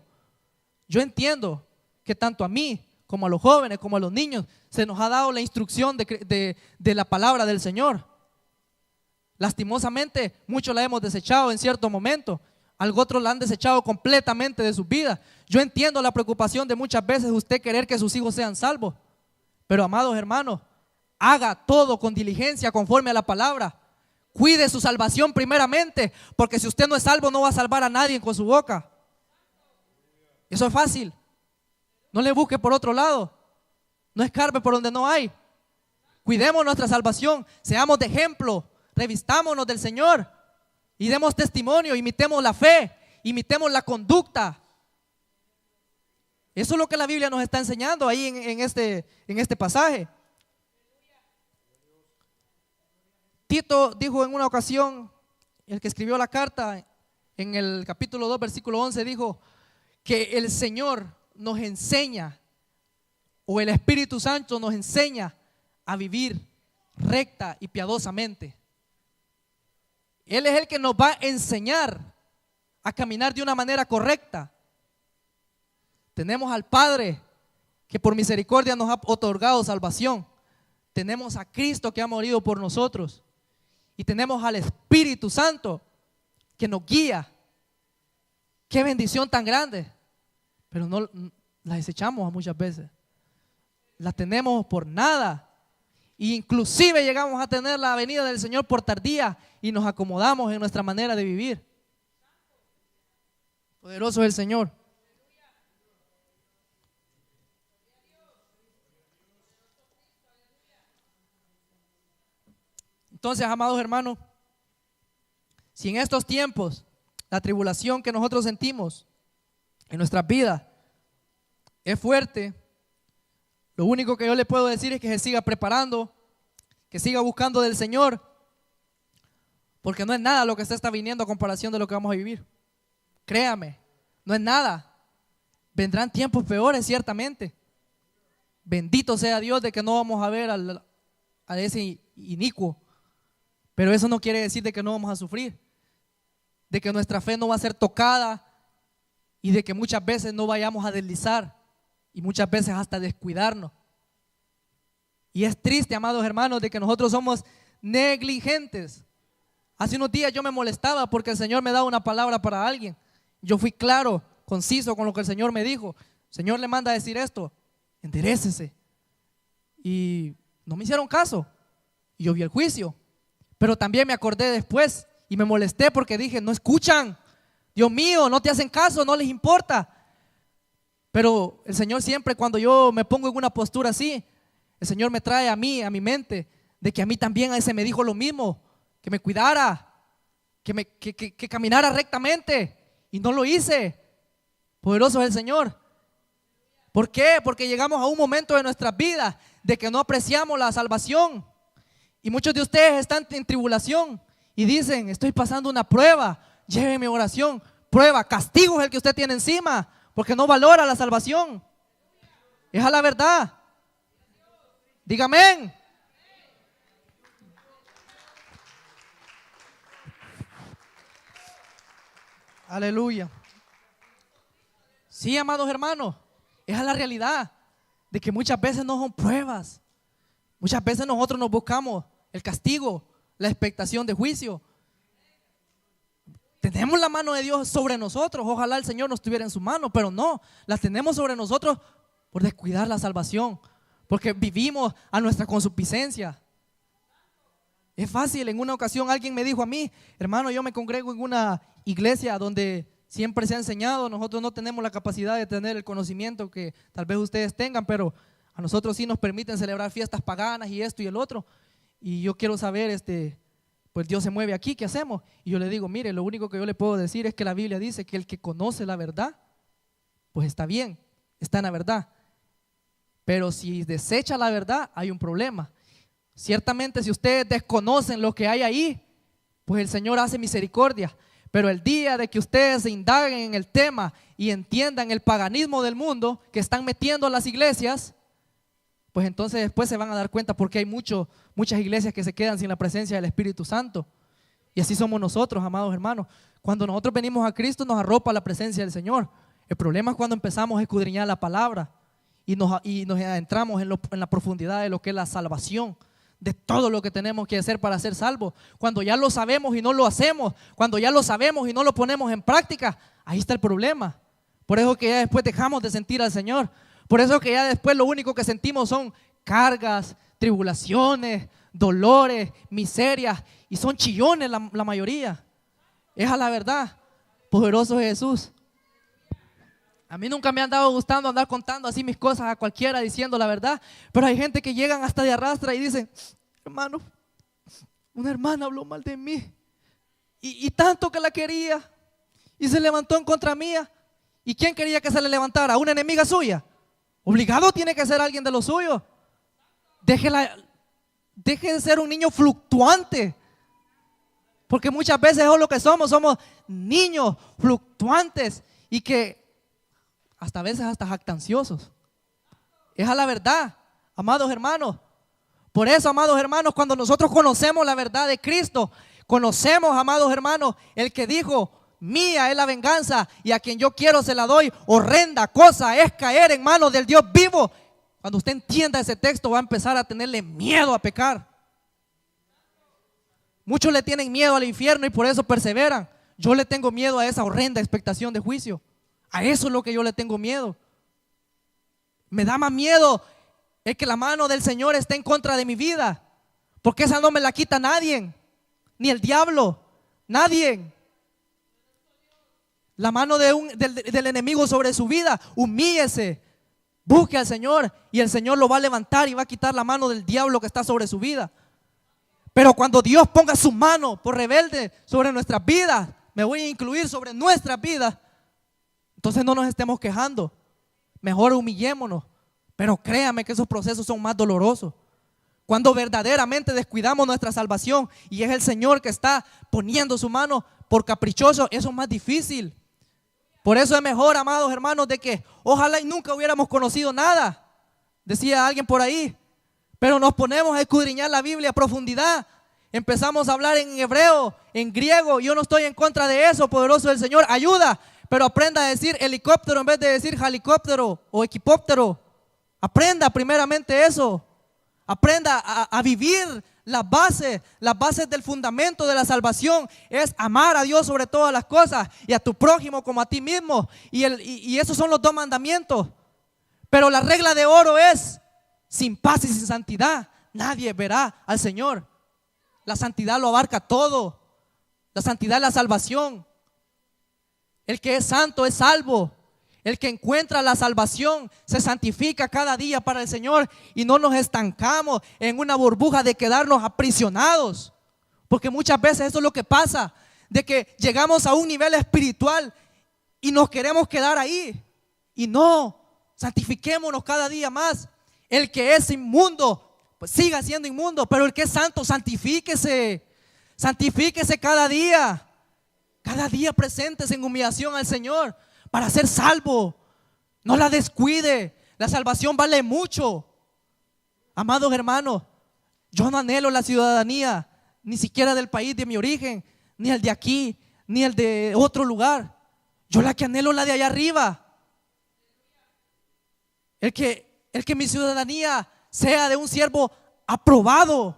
Yo entiendo que tanto a mí como a los jóvenes, como a los niños, se nos ha dado la instrucción de la palabra del Señor. Lastimosamente, muchos la hemos desechado en cierto momento. Otros la han desechado completamente de sus vidas. Yo entiendo la preocupación de muchas veces usted querer que sus hijos sean salvos. Pero amados hermanos, haga todo con diligencia conforme a la palabra. Cuide su salvación primeramente, porque si usted no es salvo no va a salvar a nadie con su boca. Eso es fácil. No le busque por otro lado. No escarbe por donde no hay. Cuidemos nuestra salvación, seamos de ejemplo, revistámonos del Señor y demos testimonio, imitemos la fe, imitemos la conducta. Eso es lo que la Biblia nos está enseñando ahí en este pasaje. Tito dijo en una ocasión, el que escribió la carta, en el capítulo 2, versículo 11, dijo que el Señor nos enseña, o el Espíritu Santo nos enseña a vivir recta y piadosamente. Él es el que nos va a enseñar a caminar de una manera correcta. Tenemos al Padre que por misericordia nos ha otorgado salvación. Tenemos a Cristo que ha morido por nosotros. Y tenemos al Espíritu Santo que nos guía. Qué bendición tan grande. Pero no la desechamos muchas veces. La tenemos por nada. E inclusive llegamos a tener la venida del Señor por tardía y nos acomodamos en nuestra manera de vivir. Poderoso es el Señor. Entonces, amados hermanos, si en estos tiempos la tribulación que nosotros sentimos en nuestras vidas es fuerte, lo único que yo le puedo decir es que se siga preparando, que siga buscando del Señor, porque no es nada lo que se está viniendo a comparación de lo que vamos a vivir. Créame, no es nada. Vendrán tiempos peores, ciertamente. Bendito sea Dios de que no vamos a ver a ese inicuo. Pero eso no quiere decir de que no vamos a sufrir, de que nuestra fe no va a ser tocada y de que muchas veces no vayamos a deslizar y muchas veces hasta descuidarnos. Y es triste, amados hermanos, de que nosotros somos negligentes. Hace unos días yo me molestaba porque el Señor me daba una palabra para alguien. Yo fui claro, conciso con lo que el Señor me dijo. El Señor le manda a decir esto: enderécese. Y no me hicieron caso. Y yo vi el juicio. Pero también me acordé después y me molesté porque dije: no escuchan. Dios mío, no te hacen caso, no les importa. Pero el Señor siempre, cuando yo me pongo en una postura así, el Señor me trae a mí, a mi mente, de que a mí también a ese me dijo lo mismo, que me cuidara, que caminara rectamente, y no lo hice. Poderoso es el Señor. ¿Por qué? Porque llegamos a un momento de nuestras vidas de que no apreciamos la salvación. Y muchos de ustedes están en tribulación y dicen, estoy pasando una prueba, lléveme oración. Prueba, castigo es el que usted tiene encima, porque no valora la salvación. Es a la verdad. Diga amén. Aleluya. Sí, amados hermanos, es a la realidad de que muchas veces no son pruebas. Muchas veces nosotros nos buscamos el castigo, la expectación de juicio. Tenemos la mano de Dios sobre nosotros. Ojalá el Señor nos tuviera en su mano, pero no, la tenemos sobre nosotros por descuidar la salvación, porque vivimos a nuestra consuficiencia. Es fácil. En una ocasión alguien me dijo a mí, hermano, yo me congrego en una iglesia donde siempre se ha enseñado, nosotros no tenemos la capacidad de tener el conocimiento que tal vez ustedes tengan, pero a nosotros sí nos permiten celebrar fiestas paganas y esto y el otro. Y yo quiero saber, pues Dios se mueve aquí, ¿qué hacemos? Y yo le digo, mire, lo único que yo le puedo decir es que la Biblia dice que el que conoce la verdad, pues está bien, está en la verdad. Pero si desecha la verdad, hay un problema. Ciertamente si ustedes desconocen lo que hay ahí, pues el Señor hace misericordia. Pero el día de que ustedes se indaguen en el tema y entiendan el paganismo del mundo que están metiendo a las iglesias, pues entonces después se van a dar cuenta porque hay muchas iglesias que se quedan sin la presencia del Espíritu Santo. Y así somos nosotros, amados hermanos. Cuando nosotros venimos a Cristo nos arropa la presencia del Señor. El problema es cuando empezamos a escudriñar la palabra y nos adentramos en la profundidad de lo que es la salvación, de todo lo que tenemos que hacer para ser salvos. Cuando ya lo sabemos y no lo hacemos, cuando ya lo sabemos y no lo ponemos en práctica, ahí está el problema. Por eso que ya después dejamos de sentir al Señor. Por eso que ya después lo único que sentimos son cargas, tribulaciones, dolores, miserias, y son chillones la mayoría. Es a la verdad. Poderoso es Jesús. A mí nunca me han dado gustando andar contando así mis cosas a cualquiera diciendo la verdad, pero hay gente que llegan hasta de arrastra y dicen, hermano, una hermana habló mal de mí y tanto que la quería y se levantó en contra mía. ¿Y quién quería que se le levantara? ¿Una enemiga suya? Obligado tiene que ser alguien de lo suyo. Deje de ser un niño fluctuante, porque muchas veces es lo que somos niños fluctuantes y que hasta a veces hasta jactanciosos. Es a la verdad, amados hermanos. Por eso, amados hermanos, cuando nosotros conocemos la verdad de Cristo, conocemos, amados hermanos, el que dijo, mía es la venganza y a quien yo quiero se la doy. Horrenda cosa es caer en manos del Dios vivo. Cuando usted entienda ese texto va a empezar a tenerle miedo a pecar. Muchos le tienen miedo al infierno y por eso perseveran. Yo le tengo miedo a esa horrenda expectación de juicio. A eso es lo que yo le tengo miedo. Me da más miedo el que la mano del Señor esté en contra de mi vida, porque esa no me la quita nadie, ni el diablo, nadie. La mano del enemigo sobre su vida, humíllese, busque al Señor y el Señor lo va a levantar y va a quitar la mano del diablo que está sobre su vida. Pero cuando Dios ponga su mano por rebelde sobre nuestras vidas, me voy a incluir sobre nuestras vidas, entonces no nos estemos quejando, mejor humillémonos. Pero créame que esos procesos son más dolorosos. Cuando verdaderamente descuidamos nuestra salvación y es el Señor que está poniendo su mano por caprichoso, eso es más difícil. Por eso es mejor, amados hermanos, de que ojalá y nunca hubiéramos conocido nada, decía alguien por ahí, pero nos ponemos a escudriñar la Biblia a profundidad. Empezamos a hablar en hebreo, en griego. Yo no estoy en contra de eso, poderoso del Señor, ayuda. Pero aprenda a decir helicóptero en vez de decir helicóptero o equipóptero. Aprenda primeramente eso. Aprenda a vivir las bases del fundamento de la salvación. Es amar a Dios sobre todas las cosas y a tu prójimo como a ti mismo. Y esos son los 2 mandamientos. Pero la regla de oro es, sin paz y sin santidad, nadie verá al Señor. La santidad lo abarca todo. La santidad es la salvación. El que es santo es salvo. El que encuentra la salvación se santifica cada día para el Señor y no nos estancamos en una burbuja de quedarnos aprisionados. Porque muchas veces eso es lo que pasa, de que llegamos a un nivel espiritual y nos queremos quedar ahí. Y no, santifiquémonos cada día más. El que es inmundo, pues siga siendo inmundo, pero el que es santo, santifíquese. Santifíquese cada día. Cada día presentes en humillación al Señor para ser salvo. No la descuide. La salvación vale mucho. Amados hermanos, yo no anhelo la ciudadanía ni siquiera del país de mi origen, ni el de aquí, ni el de otro lugar. Yo la que anhelo es la de allá arriba. El que mi ciudadanía sea de un siervo aprobado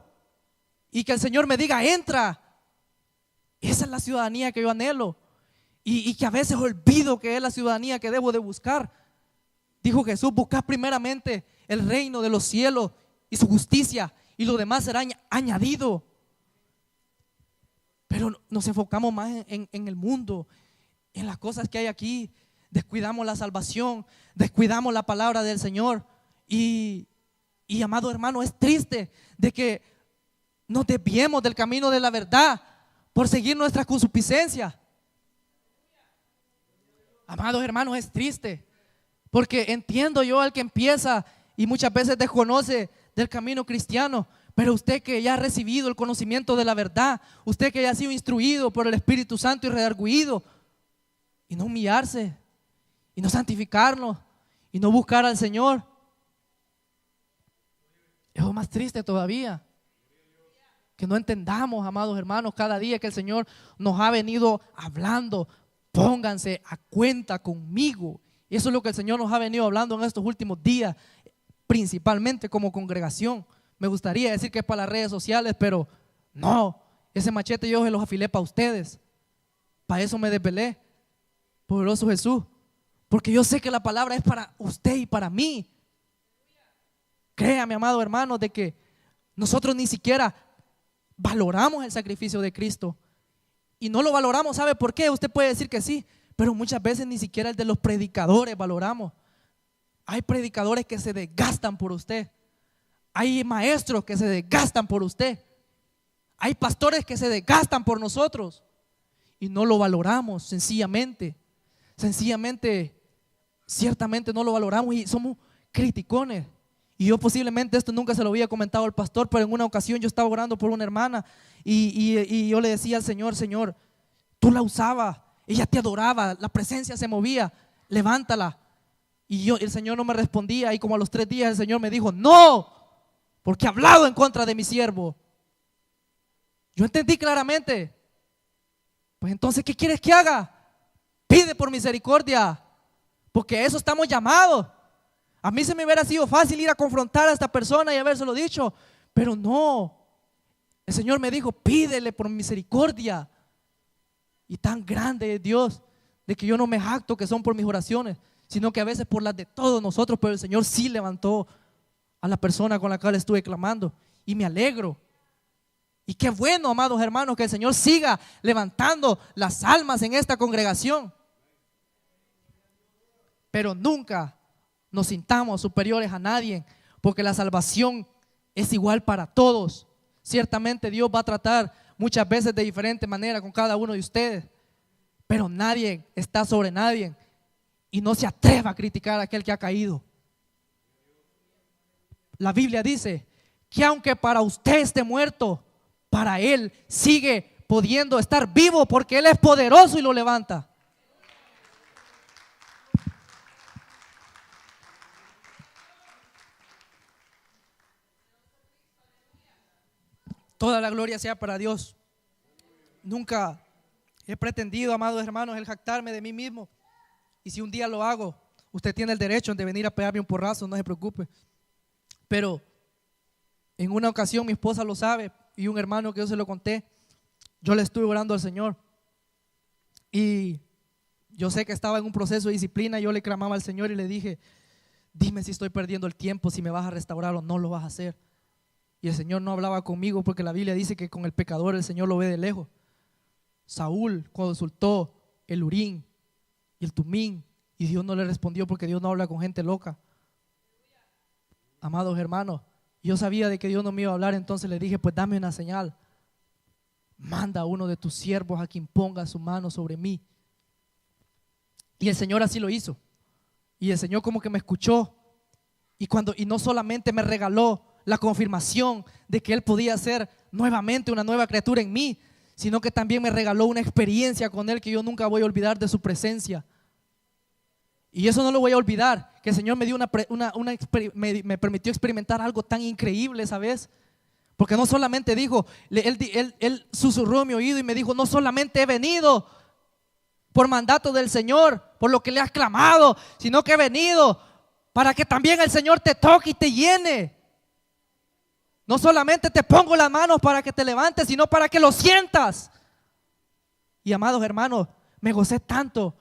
y que el Señor me diga, entra. Esa es la ciudadanía que yo anhelo y que a veces olvido que es la ciudadanía que debo de buscar. Dijo Jesús, buscad primeramente el reino de los cielos y su justicia, y lo demás será añadido. Pero nos enfocamos más en el mundo, en las cosas que hay aquí. Descuidamos la salvación, descuidamos la palabra del Señor. Y amado hermano, es triste de que nos desviemos del camino de la verdad por seguir nuestras concupiscencias. Amados hermanos, es triste, porque entiendo yo al que empieza y muchas veces desconoce del camino cristiano, pero usted que ya ha recibido el conocimiento de la verdad, usted que ya ha sido instruido por el Espíritu Santo y redarguido, y no humillarse, y no santificarnos, y no buscar al Señor, es lo más triste todavía. Que no entendamos, amados hermanos, cada día que el Señor nos ha venido hablando, pónganse a cuenta conmigo. Eso es lo que el Señor nos ha venido hablando en estos últimos días, principalmente como congregación. Me gustaría decir que es para las redes sociales, pero no, ese machete yo se los afilé para ustedes. Para eso me desvelé, poderoso Jesús, porque yo sé que la palabra es para usted y para mí. Créame, amado hermano, de que nosotros ni siquiera valoramos el sacrificio de Cristo. Y no lo valoramos, ¿sabe por qué? Usted puede decir que sí, pero muchas veces ni siquiera el de los predicadores valoramos. Hay predicadores que se desgastan por usted. Hay maestros que se desgastan por usted. Hay pastores que se desgastan por nosotros. Y no lo valoramos, sencillamente. Ciertamente no lo valoramos y somos criticones. Y yo posiblemente esto nunca se lo había comentado al pastor, pero en una ocasión yo estaba orando por una hermana y yo le decía al Señor, Señor, tú la usabas, ella te adoraba, la presencia se movía, levántala. Y el Señor no me respondía y como a los 3 días el Señor me dijo, no, porque he hablado en contra de mi siervo. Yo entendí claramente. Pues entonces, ¿qué quieres que haga? Pide por misericordia, porque a eso estamos llamados. A mí se me hubiera sido fácil ir a confrontar a esta persona y habérselo dicho, pero no. El Señor me dijo, pídele por misericordia. Y tan grande es Dios, de que yo no me jacto que son por mis oraciones, sino que a veces por las de todos nosotros, pero el Señor sí levantó a la persona con la cual estuve clamando. Y me alegro. Y qué bueno, amados hermanos, que el Señor siga levantando las almas en esta congregación. Pero nunca nos sintamos superiores a nadie, porque la salvación es igual para todos. Ciertamente Dios va a tratar muchas veces de diferente manera con cada uno de ustedes, pero nadie está sobre nadie, y no se atreva a criticar a aquel que ha caído. La Biblia dice que aunque para usted esté muerto, para Él sigue pudiendo estar vivo, porque Él es poderoso y lo levanta. Toda la gloria sea para Dios. Nunca he pretendido, amados hermanos, el jactarme de mí mismo. Y si un día lo hago, usted tiene el derecho de venir a pegarme un porrazo, no se preocupe. Pero en una ocasión mi esposa lo sabe y un hermano que yo se lo conté, yo le estuve orando al Señor. Y yo sé que estaba en un proceso de disciplina. Yo le clamaba al Señor y le dije, dime si estoy perdiendo el tiempo, si me vas a restaurar o no lo vas a hacer. Y el Señor no hablaba conmigo, porque la Biblia dice que con el pecador el Señor lo ve de lejos. Saúl consultó el Urín y el Tumín y Dios no le respondió, porque Dios no habla con gente loca. Amados hermanos, yo sabía de que Dios no me iba a hablar, entonces le dije, pues dame una señal. Manda a uno de tus siervos a quien ponga su mano sobre mí. Y el Señor así lo hizo. Y el Señor como que me escuchó. Y no solamente me regaló la confirmación de que Él podía ser nuevamente una nueva criatura en mí, sino que también me regaló una experiencia con Él que yo nunca voy a olvidar de su presencia. Y eso no lo voy a olvidar, que el Señor me dio me permitió experimentar algo tan increíble esa vez. Porque no solamente dijo, él susurró en mi oído y me dijo, no solamente he venido por mandato del Señor, por lo que le has clamado, sino que he venido para que también el Señor te toque y te llene. No solamente te pongo las manos para que te levantes, sino para que lo sientas. Y amados hermanos, me gocé tanto,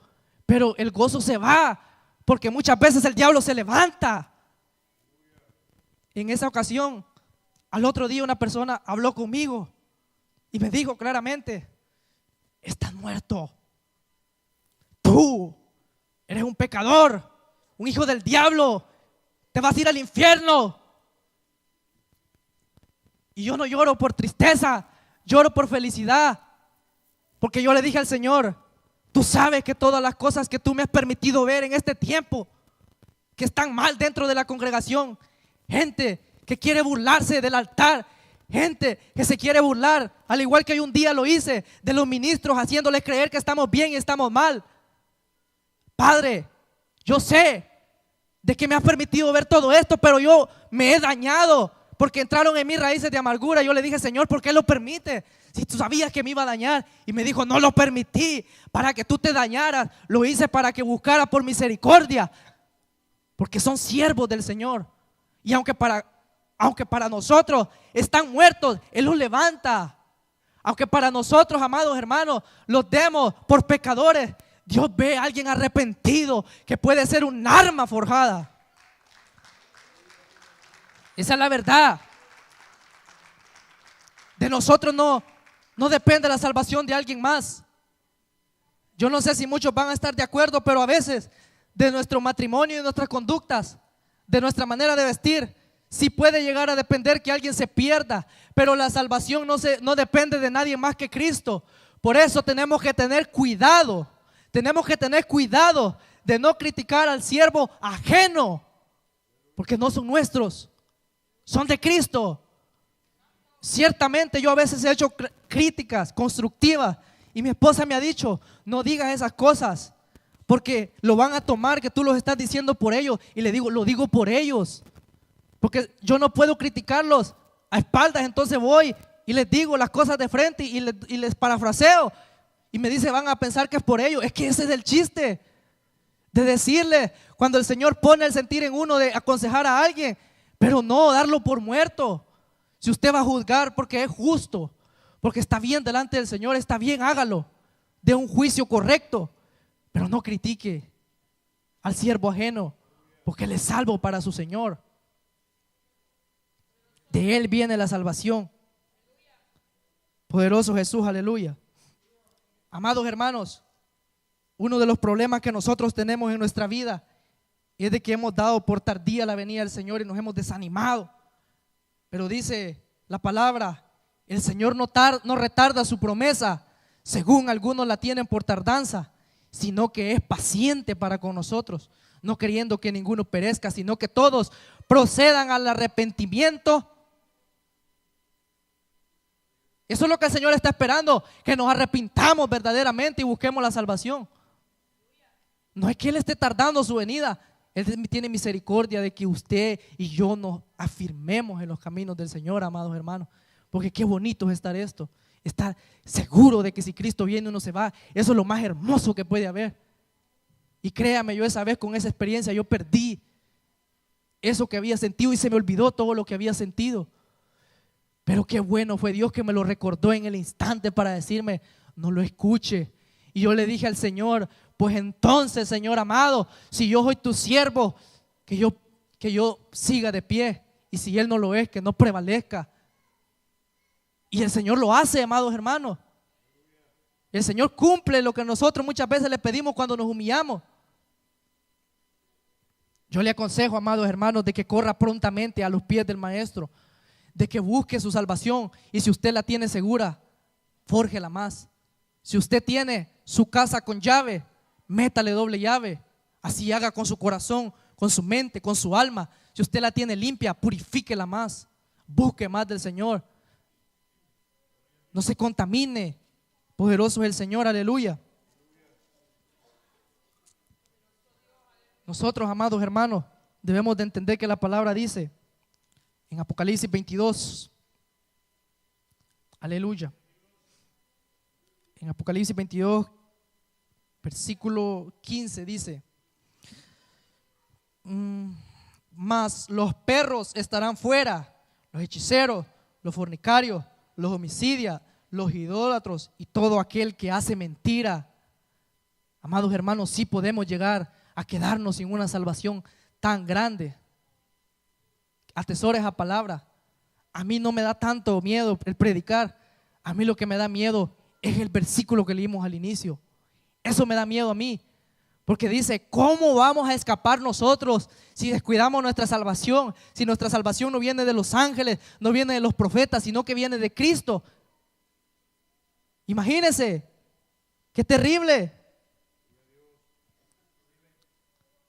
pero el gozo se va, porque muchas veces el diablo se levanta. En esa ocasión, al otro día una persona habló conmigo y me dijo claramente, estás muerto. Tú eres un pecador, un hijo del diablo, te vas a ir al infierno. Y yo no lloro por tristeza, lloro por felicidad, porque yo le dije al Señor, tú sabes que todas las cosas que tú me has permitido ver en este tiempo, que están mal dentro de la congregación, gente que quiere burlarse del altar, gente que se quiere burlar, al igual que yo un día lo hice, de los ministros, haciéndoles creer que estamos bien y estamos mal. Padre, yo sé de que me has permitido ver todo esto, pero yo me he dañado porque entraron en mí raíces de amargura. Yo le dije, Señor, ¿por qué lo permite? Si tú sabías que me iba a dañar. Y me dijo, no lo permití para que tú te dañaras, lo hice para que buscara por misericordia, porque son siervos del Señor. Y aunque para nosotros están muertos, Él los levanta. Aunque para nosotros, amados hermanos, los demos por pecadores, Dios ve a alguien arrepentido que puede ser un arma forjada. Esa es la verdad. De nosotros no depende la salvación de alguien más. Yo no sé si muchos van a estar de acuerdo, pero a veces de nuestro matrimonio y de nuestras conductas, de nuestra manera de vestir, sí puede llegar a depender que alguien se pierda. Pero la salvación no depende de nadie más que Cristo. Por eso tenemos que tener cuidado. Tenemos que tener cuidado de no criticar al siervo ajeno, porque no son nuestros, son de Cristo. Ciertamente yo a veces he hecho críticas constructivas y mi esposa me ha dicho, no digas esas cosas porque lo van a tomar que tú los estás diciendo por ellos. Y le digo, lo digo por ellos, porque yo no puedo criticarlos a espaldas. Entonces voy y les digo las cosas de frente y les parafraseo. Y me dice, van a pensar que es por ellos. Es que ese es el chiste de decirle, cuando el Señor pone el sentir en uno de aconsejar a alguien, pero no darlo por muerto. Si usted va a juzgar porque es justo, porque está bien delante del Señor, está bien, hágalo, de un juicio correcto, pero no critique al siervo ajeno, porque Él es salvo para su Señor. De Él viene la salvación. Poderoso Jesús, aleluya. Amados hermanos, uno de los problemas que nosotros tenemos en nuestra vida es de que hemos dado por tardía la venida del Señor y nos hemos desanimado. Pero dice la palabra, el Señor no retarda su promesa, según algunos la tienen por tardanza, sino que es paciente para con nosotros, no queriendo que ninguno perezca, sino que todos procedan al arrepentimiento. Eso es lo que el Señor está esperando, que nos arrepintamos verdaderamente y busquemos la salvación. No es que Él esté tardando su venida. Él tiene misericordia de que usted y yo nos afirmemos en los caminos del Señor, amados hermanos. Porque qué bonito es estar esto. Estar seguro de que si Cristo viene uno se va. Eso es lo más hermoso que puede haber. Y créame, yo esa vez con esa experiencia yo perdí eso que había sentido y se me olvidó todo lo que había sentido. Pero qué bueno fue Dios que me lo recordó en el instante para decirme, no lo escuche. Y yo le dije al Señor, pues entonces, Señor amado, si yo soy tu siervo, que yo siga de pie. Y si Él no lo es, que no prevalezca. Y el Señor lo hace, amados hermanos. El Señor cumple lo que nosotros muchas veces le pedimos cuando nos humillamos. Yo le aconsejo, amados hermanos, de que corra prontamente a los pies del Maestro, de que busque su salvación. Y si usted la tiene segura, fórjela más. Si usted tiene su casa con llave, métale doble llave. Así haga con su corazón, con su mente, con su alma. Si usted la tiene limpia, purifíquela más. Busque más del Señor. No se contamine. Poderoso es el Señor, aleluya. Nosotros, amados hermanos, debemos de entender que la palabra dice en Apocalipsis 22, aleluya. En Apocalipsis 22, versículo 15 dice: mas los perros estarán fuera, los hechiceros, los fornicarios, los homicidas, los idólatros y todo aquel que hace mentira. Amados hermanos, sí podemos llegar a quedarnos sin una salvación tan grande. Atesore esa palabra. A mí no me da tanto miedo el predicar. A mí lo que me da miedo es el versículo que leímos al inicio. Eso me da miedo a mí. Porque dice, ¿cómo vamos a escapar nosotros si descuidamos nuestra salvación? Si nuestra salvación no viene de los ángeles, no viene de los profetas, sino que viene de Cristo. Imagínense, qué terrible.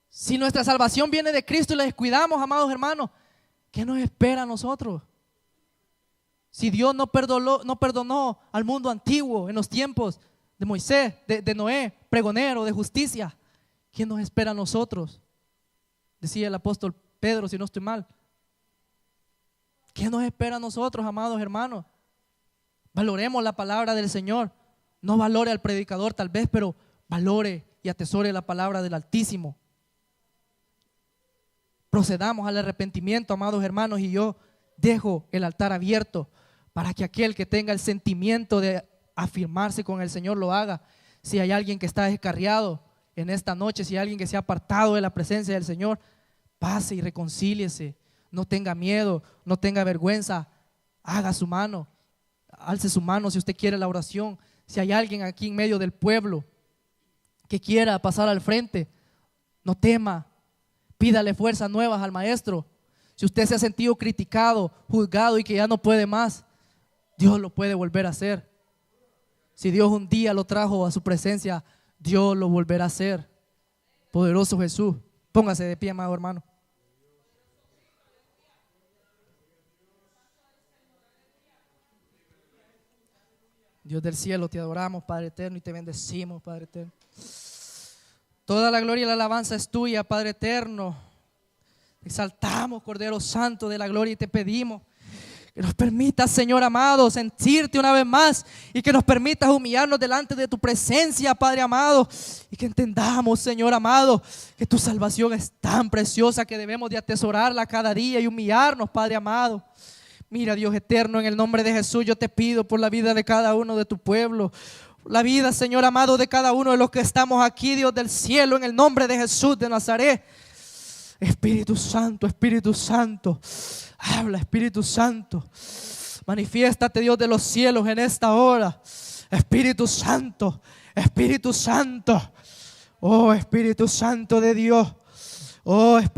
Si nuestra salvación viene de Cristo y la descuidamos, amados hermanos, ¿qué nos espera a nosotros? Si Dios no perdonó al mundo antiguo en los tiempos de Moisés, de Noé, pregonero de justicia, ¿quién nos espera a nosotros? Decía el apóstol Pedro, si no estoy mal. ¿Qué nos espera a nosotros, amados hermanos? Valoremos la palabra del Señor. No valore al predicador tal vez, pero valore y atesore la palabra del Altísimo. Procedamos al arrepentimiento, amados hermanos, y yo dejo el altar abierto para que aquel que tenga el sentimiento de afirmarse con el Señor lo haga. Si hay alguien que está descarriado en esta noche, si hay alguien que se ha apartado de la presencia del Señor, pase y reconcíliese. No tenga miedo, no tenga vergüenza. Haga su mano, alce su mano si usted quiere la oración. Si hay alguien aquí en medio del pueblo que quiera pasar al frente, no tema. Pídale fuerzas nuevas al maestro. Si usted se ha sentido criticado, juzgado y que ya no puede más, Dios lo puede volver a hacer. Si Dios un día lo trajo a su presencia, Dios lo volverá a hacer. Poderoso Jesús. Póngase de pie, amado hermano. Dios del cielo, te adoramos, Padre eterno, y te bendecimos, Padre eterno. Toda la gloria y la alabanza es tuya, Padre eterno. Te exaltamos, Cordero Santo de la gloria, y te pedimos que nos permitas, Señor amado, sentirte una vez más, y que nos permitas humillarnos delante de tu presencia, Padre amado, y que entendamos, Señor amado, que tu salvación es tan preciosa que debemos de atesorarla cada día y humillarnos, Padre amado. Mira, Dios eterno, en el nombre de Jesús yo te pido por la vida de cada uno de tu pueblo, la vida, Señor amado, de cada uno de los que estamos aquí, Dios del cielo, en el nombre de Jesús de Nazaret. Espíritu Santo, habla, Espíritu Santo, manifiéstate, Dios de los cielos, en esta hora. Espíritu Santo, oh Espíritu Santo de Dios, oh Espíritu